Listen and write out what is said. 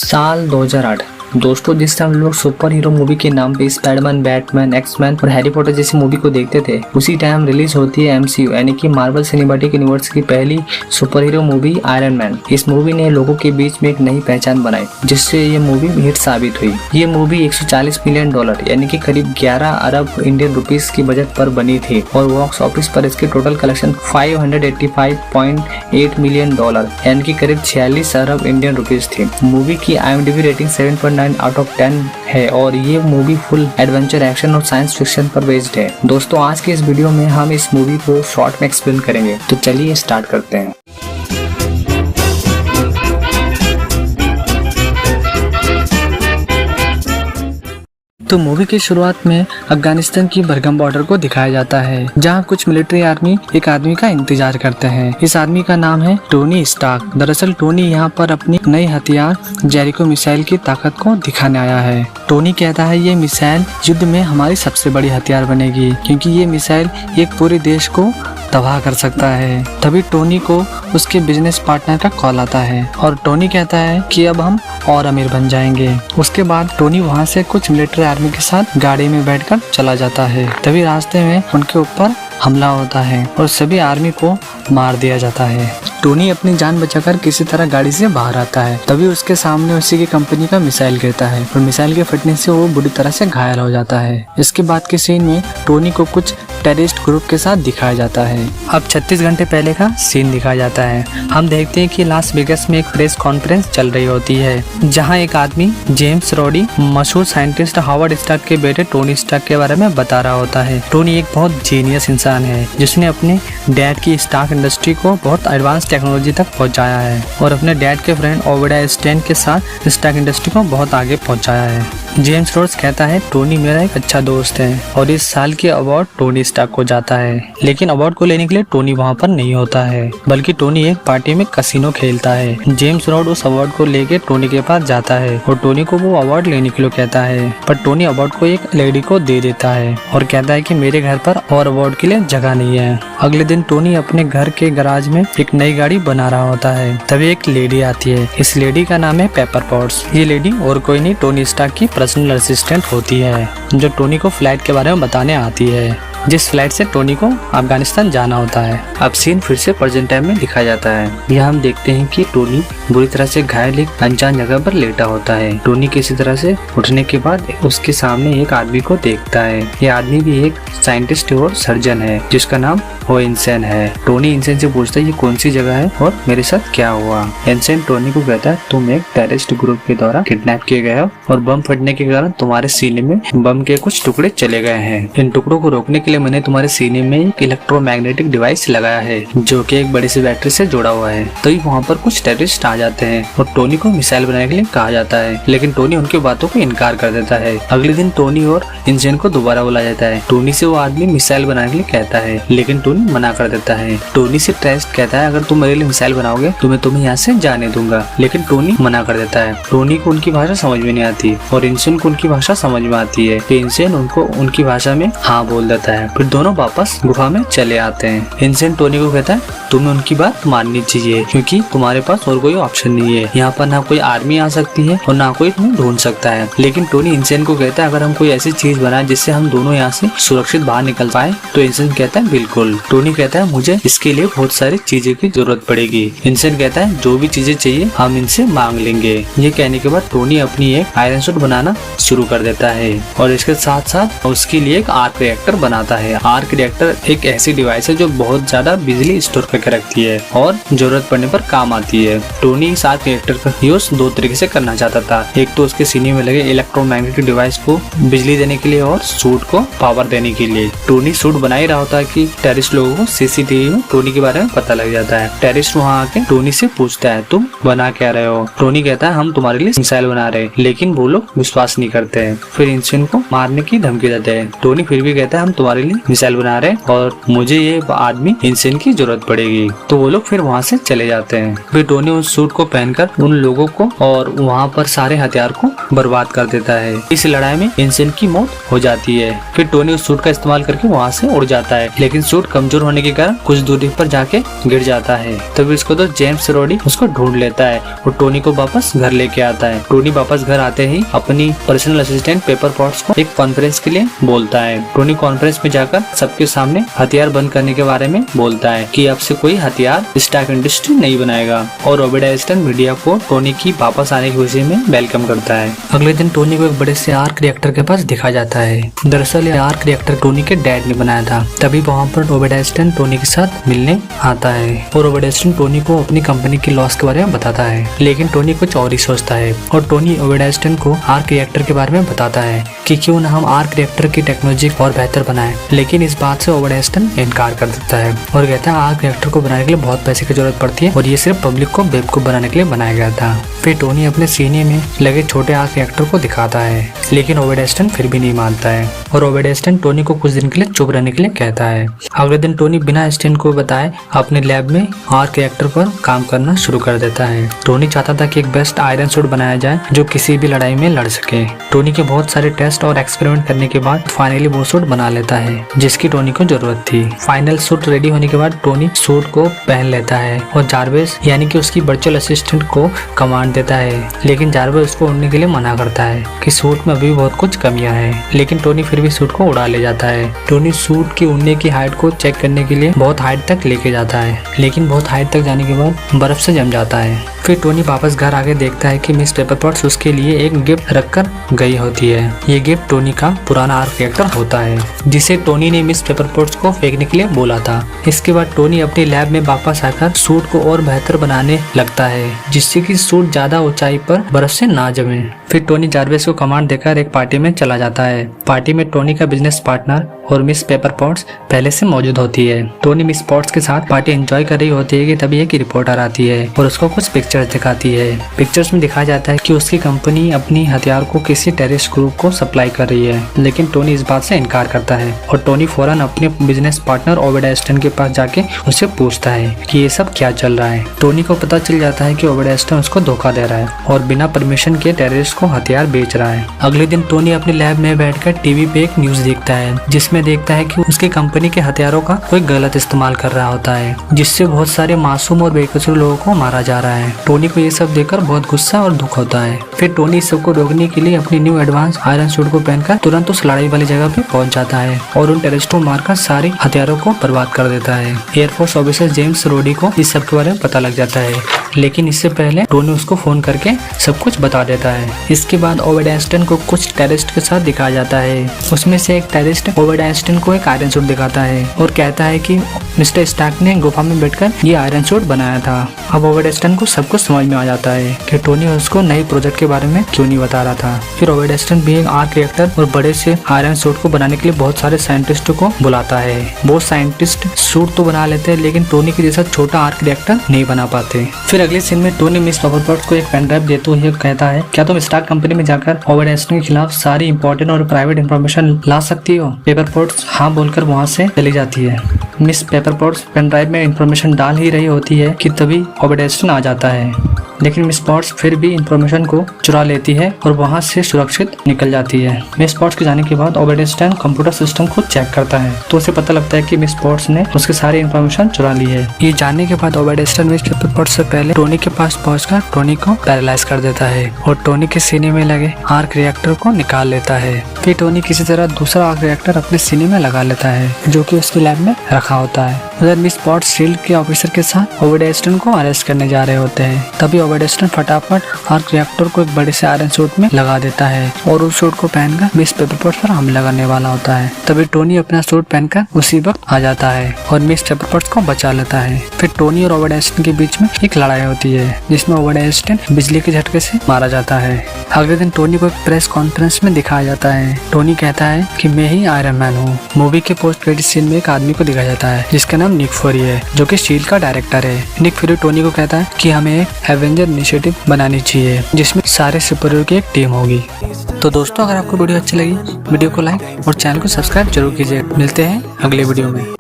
साल 2008। दोस्तों, जिस टाइम लोग सुपर हीरो मूवी के नाम पे स्पाइडरमैन, बैटमैन, एक्समैन और हैरी पॉटर जैसी मूवी को देखते थे, उसी टाइम रिलीज होती है एमसीयू यानी कि मार्वल सिनेमैटिक यूनिवर्स की पहली super hero movie iron man. इस मूवी ने लोगों के बीच में एक नई पहचान बनाई, जिससे ये मूवी हिट साबित हुई। ये मूवी $140 मिलियन यानी कि करीब 11 अरब इंडियन रुपीस की बजट पर बनी थी और बॉक्स ऑफिस पर इसके टोटल कलेक्शन $585.8 मिलियन यानी कि करीब 46 अरब इंडियन रुपीस थी। मूवी की IMDb रेटिंग 7.9 आउट ऑफ 10 है और ये मूवी फुल एडवेंचर, एक्शन और साइंस फिक्शन पर बेस्ड है। दोस्तों, आज के इस वीडियो में हम इस मूवी को शॉर्ट में एक्सप्लेन करेंगे, तो चलिए स्टार्ट करते हैं। तो मूवी की शुरुआत में अफगानिस्तान की बरगम बॉर्डर को दिखाया जाता है, जहां कुछ मिलिट्री आर्मी एक आदमी का इंतजार करते हैं। इस आदमी का नाम है टोनी स्टार्क। दरअसल टोनी यहां पर अपनी नई हथियार जेरिको मिसाइल की ताकत को दिखाने आया है। टोनी कहता है ये मिसाइल युद्ध में हमारी सबसे बड़ी हथियार बनेगी, क्योंकि ये मिसाइल एक पूरे देश को तबाह कर सकता है। तभी टोनी को उसके बिजनेस पार्टनर का कॉल आता है और टोनी कहता है कि अब हम और अमीर बन जाएंगे। उसके बाद टोनी वहां से कुछ मिलिट्री आर्मी के साथ गाड़ी में बैठकर चला जाता है। तभी रास्ते में उनके ऊपर हमला होता है और सभी आर्मी को मार दिया जाता है। टोनी अपनी जान बचाकर किसी तरह गाड़ी से बाहर आता है। तभी उसके सामने उसी की कंपनी का मिसाइल गिरता है और मिसाइल के फटने से वो बुरी तरह से घायल हो जाता है। इसके बाद के सीन में टोनी को कुछ टेररिस्ट ग्रुप के साथ दिखाया जाता है। अब 36 घंटे पहले का सीन दिखाया जाता है। हम देखते हैं कि लास वेगास में एक प्रेस कॉन्फ्रेंस चल रही होती है, जहां एक आदमी जेम्स रॉडी मशहूर साइंटिस्ट हावर्ड स्टार्क के बेटे टोनी स्टार्क के बारे में बता रहा होता है। टोनी एक बहुत जीनियस इंसान है, जिसने अपने डैड की स्टार्क इंडस्ट्री को बहुत एडवांस टेक्नोलॉजी तक पहुंचाया है और अपने डैड के फ्रेंड ओबेडाय स्टैन के साथ स्टार्क इंडस्ट्री को बहुत आगे पहुंचाया है। जेम्स रोड्स कहता है टोनी मेरा एक अच्छा दोस्त है और इस साल के अवार्ड टोनी स्टार्क को जाता है। लेकिन अवार्ड को लेने के लिए टोनी वहां पर नहीं होता है, बल्कि टोनी एक पार्टी में कसिनो खेलता है। जेम्स रोड उस अवार्ड को लेके टोनी के पास जाता है और टोनी को वो अवार्ड लेने के लिए कहता है, पर टोनी अवार्ड को एक लेडी को दे देता है और कहता है कि मेरे घर पर और अवार्ड के लिए जगह नहीं है। अगले दिन टोनी अपने घर के गराज में एक नई गाड़ी बना रहा होता है। तभी एक लेडी आती है। इस लेडी का नाम है पेपर पॉट्स। ये लेडी और कोई नहीं, टोनी स्टार्क की पर्सनल असिस्टेंट होती है, जो टोनी को फ्लाइट के बारे में बताने आती है, जिस फ्लाइट से टोनी को अफगानिस्तान जाना होता है। अब सीन फिर से प्रेजेंट टाइम में दिखाया जाता है। यहाँ हम देखते हैं कि टोनी बुरी तरह से घायल एक अनजान जगह पर लेटा होता है। टोनी किसी तरह से उठने के बाद उसके सामने एक आदमी को देखता है। ये आदमी भी एक साइंटिस्ट और सर्जन है, जिसका नाम वो इंसान है। टोनी इंसान से पूछता है ये कौन सी जगह है और मेरे साथ क्या हुआ। इंसान टोनी को कहता है तुम एक टेररिस्ट ग्रुप के द्वारा किडनैप किए गए हो और बम फटने के कारण तुम्हारे सीने में बम के कुछ टुकड़े चले गए हैं। इन टुकड़ों को रोकने के लिए मैंने तुम्हारे सीने में एक इलेक्ट्रोमैग्नेटिक डिवाइस लगाया है, जो कि एक बड़ी सी बैटरी से जुड़ा हुआ है। तो वहाँ पर कुछ टेररिस्ट आ जाते हैं और टोनी को मिसाइल बनाने के लिए कहा जाता है, लेकिन टोनी उनकी बातों को इनकार कर देता है। अगले दिन टोनी और इंसान को दोबारा बुलाया जाता है। टोनी से वो आदमी मिसाइल बनाने के लिए कहता है, लेकिन टोनी मना कर देता है। टोनी से टेस्ट कहता है अगर तुम मेरे लिए मिसाइल बनाओगे तो मैं तुम्हें यहाँ से जाने दूंगा, लेकिन टोनी मना कर देता है। टोनी को उनकी भाषा समझ में नहीं आती और इंसान को उनकी भाषा समझ में आती है, तो इंसान उनको उनकी भाषा में हाँ बोल देता है। फिर दोनों वापस गुफा में चले आते हैं। इंसान टोनी को कहता है तुम्हें उनकी बात माननी चाहिए, क्योंकि तुम्हारे पास और कोई ऑप्शन नहीं है। यहाँ पर ना कोई आर्मी आ सकती है और ना कोई तुम्हें ढूंढ सकता है। लेकिन टोनी इंसान को कहता है अगर हम कोई ऐसी चीज बनाए जिससे हम दोनों यहाँ से सुरक्षित बाहर निकल पाए, तो इंसान कहता है बिल्कुल। टोनी कहता है मुझे इसके लिए बहुत सारी चीजों की जरूरत पड़ेगी। इंसान कहता है जो भी चीजें चाहिए हम इनसे मांग लेंगे। ये कहने के बाद टोनी अपनी एक आयरन सूट बनाना शुरू कर देता है और इसके साथ साथ उसके लिए एक आर्क रिएक्टर बनाता है। आर्क रिएक्टर एक ऐसी डिवाइस है जो बहुत ज्यादा बिजली स्टोर करके रखती है और जरूरत पड़ने पर काम आती है। टोनी इस आर्क रिएक्टर का यूज दो तरीके से करना चाहता था। एक तो उसके सीने में लगे इलेक्ट्रोमैग्नेटिक डिवाइस को बिजली देने के लिए और सूट को पावर देने के लिए। टोनी सूट बना ही रहा होता है कि टेररिस्ट लोगों को सीसीटीवी में टोनी के बारे में पता लग जाता है। टेररिस्ट वहाँ आके टोनी से पूछता है तुम बना क्या रहे हो। टोनी कहता है हम तुम्हारे लिए मिसाइल बना रहे हैं, लेकिन वो लोग विश्वास नहीं करते हैं। फिर इंसान को मारने की धमकी देते हैं। टोनी फिर भी कहता है हम तुम्हारे लिए मिसाइल बना रहे हैं और मुझे ये आदमी इंसान की जरूरत पड़ेगी। तो वो लोग फिर वहाँ से चले जाते हैं। फिर टोनी उस सूट को पहनकर उन लोगों को और वहाँ पर सारे हथियार को बर्बाद कर देता है। इस लड़ाई में इंसान की मौत हो जाती है। फिर टोनी उस सूट का इस्तेमाल करके वहाँ से उड़ जाता है, लेकिन सूट कमजोर होने के कारण कुछ दूरी पर जाके गिर जाता है। तभी उसको तो जेम्स रोडी उसको ढूंढ लेता है और टोनी को वापस घर लेके आता है। टोनी वापस घर आते ही अपनी पर्सनल असिस्टेंट पेपर पॉट्स को एक कॉन्फ्रेंस के लिए बोलता है। टोनी कॉन्फ्रेंस में जाकर सबके सामने हथियार बंद करने के बारे में बोलता है कि अब से कोई हथियार स्टार्क इंडस्ट्री नहीं बनाएगा, और ओबेडिया स्टैन मीडिया को टोनी की वापस आने की खुशी में वेलकम करता है। अगले दिन टोनी को एक बड़े से आर्क रिएक्टर के पास दिखा जाता है। दरअसल ये आर्क रिएक्टर टोनी के डैड ने बनाया था। तभी वहाँ पर ओबेडिया स्टैन टोनी के साथ मिलने आता है और ओबेडिया स्टैन टोनी को अपनी कंपनी की लॉस के बारे में बताता है, लेकिन टोनी कुछ और ही सोचता है और टोनी ओबेडिया स्टैन को आर्क रिएक्टर के बारे में बताता है कि क्यों न हम आर्क रिएक्टर की टेक्नोलॉजी और बेहतर बनाएं। लेकिन इस बात से ओबेडिया स्टैन इनकार कर देता है और कहता है आर्क रिएक्टर को बनाने के लिए बहुत पैसे की जरूरत पड़ती है और ये सिर्फ पब्लिक को बेवकूफ बनाने के लिए बनाया गया था। फिर टोनी अपने सीने में लगे छोटे आर्क रिएक्टर को दिखाता है, लेकिन ओबेडिया स्टैन फिर भी नहीं मानता है और ओबेडिया स्टैन टोनी को कुछ दिन के लिए चुप रहने के लिए कहता है। अगले दिन टोनी बिना स्टैन को बताए अपने लैब में आर्क रिएक्टर पर काम करना शुरू कर देता है। टोनी चाहता था कि एक बेस्ट आयरन सूट बनाया जाए जो किसी भी लड़ाई में लड़ सके। टोनी के बहुत सारे टेस्ट और एक्सपेरिमेंट करने के बाद फाइनली वो सूट बना लेता है जिसकी टोनी को जरूरत थी। फाइनल सूट रेडी होने के बाद टोनी सूट को पहन लेता है और जार्विस यानी कि उसकी वर्चुअल असिस्टेंट को कमांड देता है, लेकिन जार्विस उसको उड़ने के लिए मना करता है कि सूट में अभी बहुत कुछ कमियां हैं। लेकिन टोनी फिर भी सूट को उड़ा ले जाता है। टोनी सूट की उड़ने की हाइट को चेक करने के लिए बहुत हाइट तक लेके जाता है, लेकिन बहुत हाइट तक जाने के बाद बर्फ से जम जाता है। फिर टोनी वापस घर आके देखता है कि मिस पेपर पॉट्स उसके लिए एक गिफ्ट रखकर गई होती है। ये गिफ्ट टोनी का पुराना आर्क रिएक्टर होता है जिसे टोनी ने मिस पेपर पॉट्स को फेंकने के लिए बोला था। इसके बाद टोनी अपनी लैब में वापस आकर सूट को और बेहतर बनाने लगता है जिससे कि सूट ज्यादा ऊंचाई पर बर्फ से ना जमे। फिर टोनी जार्विस को कमांड देकर एक पार्टी में चला जाता है। पार्टी में टोनी का बिजनेस पार्टनर और मिस पेपर पॉट्स पहले से मौजूद होती है। टोनी मिस पॉट्स के साथ पार्टी एंजॉय कर रही होती है कि तभी एक रिपोर्टर आती है और उसको कुछ पिक्चर्स दिखाती है। पिक्चर्स में दिखाया जाता है कि उसकी कंपनी अपनी हथियार को किसी टेररिस्ट ग्रुप को सप्लाई कर रही है, लेकिन टोनी इस बात से इनकार करता है और टोनी फौरन अपने बिजनेस पार्टनर ओबेडिया स्टैन के पास जाके उससे पूछता है कि ये सब क्या चल रहा है। टोनी को पता चल जाता है कि ओबेडिया स्टैन उसको धोखा दे रहा है और बिना परमिशन के टेररिस्ट को हथियार बेच रहा है। अगले दिन टोनी अपने लैब में बैठकर टीवी पे एक न्यूज देखता है जिसमें देखता है कि उसकी कंपनी के हथियारों का कोई गलत इस्तेमाल कर रहा होता है जिससे बहुत सारे मासूम और बेकसूर लोगों को मारा जा रहा है। टोनी को ये सब देखकर बहुत गुस्सा और दुख होता है। फिर टोनी इस सब को रोकने के लिए अपनी न्यू एडवांस आयरन सूट को पहनकर तुरंत उस लड़ाई वाली जगह पे पहुंच जाता है और उन टेररिस्टों को मारकर सारे हथियारों को बर्बाद कर देता है। एयरफोर्स ऑफिसर जेम्स रोडी को इस सब के बारे में पता लग जाता है, लेकिन इससे पहले टोनी उसको फोन करके सब कुछ बता देता है। इसके बाद ओबेडिया स्टैन को कुछ टेररिस्ट के साथ दिखाया जाता है। उसमें से एक टेररिस्ट ओबेडिया स्टैन को एक आयरन सूट दिखाता है और कहता है कि मिस्टर स्टार्क ने गुफा में बैठकर ये आयरन सूट बनाया था। अब ओबेडिया स्टैन को सब कुछ समझ में आ जाता है कि टोनी उसको नई प्रोजेक्ट के बारे में क्यों नहीं बता रहा था। फिर ओबेडिया स्टैन भी एक आर्क रिएक्टर और बड़े से आयरन सूट को बनाने के लिए बहुत सारे साइंटिस्टों को बुलाता है। वो साइंटिस्ट सूट तो बना लेते हैं, लेकिन टोनी के जैसा छोटा आर्क रिएक्टर नहीं बना पाते। फिर अगले सीन में टोनी मिस पेपर पॉट्स को एक पेन ड्राइव देते हुए कहता है, क्या तुम स्टार्क कंपनी में जाकर ओबेडिया स्टैन के खिलाफ सारी इंपॉर्टेंट और प्राइवेट इंफॉर्मेशन ला सकती हो? पेपर पॉट्स हाँ बोलकर वहाँ से चली जाती है। Miss Pepper Potts pen drive में इंफॉर्मेशन डाल ही रही होती है कि तभी ओबेडिया स्टैन आ जाता है, लेकिन मिस पॉट्स फिर भी इंफॉर्मेशन को चुरा लेती है और वहां से सुरक्षित निकल जाती है। मिस पॉट्स के जाने के बाद ओबेडिया स्टैन कंप्यूटर सिस्टम को चेक करता है तो उसे पता लगता है कि मिस पॉट्स ने उसके सारी इंफॉर्मेशन चुरा ली है। ये जानने के बाद ओबेडिया स्टैन मिस पेपर पॉट्स से पहले टोनी के पास पहुंचकर टोनी को पैरालाइज कर देता है और टोनी के सीने में लगे आर्क रिएक्टर को निकाल लेता है। फिर टोनी किसी तरह दूसरा आर्क रिएक्टर अपने सीने में लगा लेता है जो कि उसकी लैब में रखा होता है। उधर मिस पॉट्स शील्ड के ऑफिसर के साथ ओबेडिया स्टैन को अरेस्ट करने जा रहे होते हैं। तभी ओबेडिया स्टैन फटाफट आर्क रिएक्टर को एक बड़े से आयरन सूट में लगा देता है और उस सूट को पहनकर मिस पेपर पॉट्स पर हमला करने वाला होता है। तभी टोनी अपना सूट पहनकर उसी वक्त आ जाता है और मिस पेपर पॉट्स को बचा लेता है। फिर टोनी और ओबेडिया स्टैन के बीच में एक लड़ाई होती है जिसमें ओबेडिया स्टैन बिजली के झटके से मारा जाता है। अगले दिन टोनी को एक प्रेस कॉन्फ्रेंस में दिखाया जाता है। टोनी कहता है कि मैं ही आयरन मैन हूँ। मूवी के पोस्ट क्रेडिट सीन में एक आदमी को दिखाया जाता है जिसका नाम निक फ्यूरी है जो कि शील्ड का डायरेक्टर है। निक फ्यूरी टोनी को कहता है कि हमें एक एवेंजर इनिशिएटिव बनानी चाहिए जिसमें सारे सुपर हीरो की एक टीम होगी। तो दोस्तों, अगर आपको वीडियो अच्छी लगी वीडियो को लाइक और चैनल को सब्सक्राइब जरूर कीजिए। मिलते हैं अगले वीडियो में।